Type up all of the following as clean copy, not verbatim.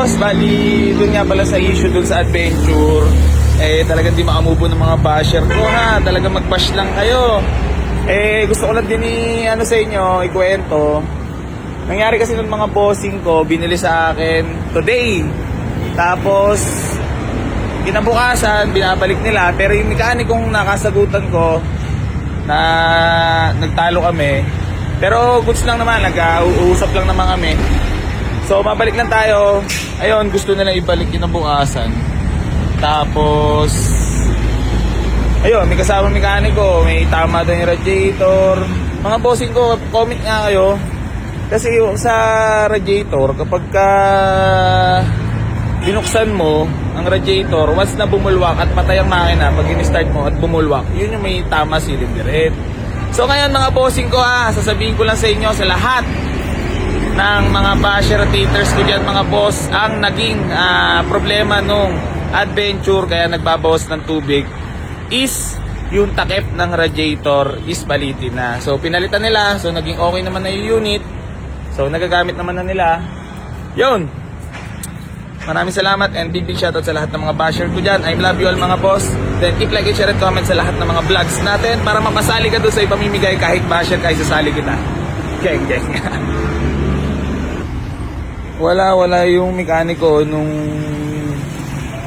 boss, bali doon nga pala sa issue doon sa adventure, eh talagang di makamubo ng mga basher ko ha, talagang mag-bash lang kayo. Eh gusto ko lang din ano sa inyo, ikwento. Nangyari kasi ng mga bossing ko, binili sa akin today. Tapos kinabukasan, binabalik nila, pero yung mekanikong nakasagutan ko na nagtalo kami. Pero goods lang naman, nag-uusap lang naman kami. So mabalik lang tayo. Ayun, gusto nila ibalik kinabukasan. Tapos ayun, may kasama mekaniko, may tama doon yung radiator. Mga bossing ko, comment nga kayo. Kasi sa radiator, kapag binuksan mo ang radiator, once na bumulwak at patay ang makina, pag in-start mo at bumulwak, yun yung may tama cylinder head. So ngayon mga bossing ko sasabihin ko lang sa inyo, sa lahat ng mga basher rotators ko dyan mga boss, ang naging problema nung adventure kaya nagbabawas ng tubig is yung takip ng radiator is palitin na. So pinalitan nila, so naging okay naman na yung unit. So nagagamit naman na nila. Yun. Maraming salamat and big shoutout sa lahat ng mga basher ko dyan. I love you all mga boss. Then keep like and share and comment sa lahat ng mga vlogs natin para mapasali ka doon sa ipamimigay kahit basher kahit sasali kita. Geng. Wala yung mekaniko nung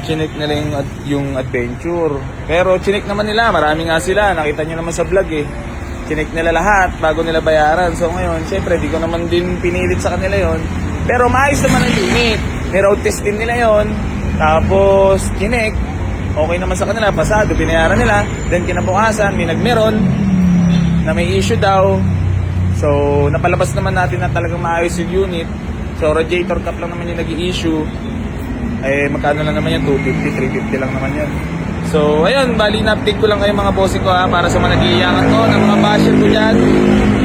chinik nila yung adventure. Pero chinik naman nila, marami nga sila. Nakita nyo naman sa vlog eh. Chinik nila lahat bago nila bayaran. So ngayon, syempre di ko naman din pinilit sa kanila yon. Pero maayos naman ang unit. May road test din nila yon. Tapos chinik. Okay naman sa kanila, pasado, binayaran nila. Then kinabukasan, may nagmeron na may issue daw. So napalabas naman natin na talagang maayos yung unit. So radiator cap lang naman yung nag-i-issue. Eh magkano lang naman yan, 250, 350 lang naman yan. So ayun, bali na-update ko lang kayo mga bossing ko para sa mga nag-iiyakan ko ng mga basher ko dyan.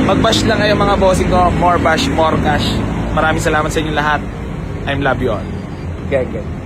Mag-bash lang kayo mga bossing ko, more bash, more cash. Maraming salamat sa inyo lahat. I love you all. Geng.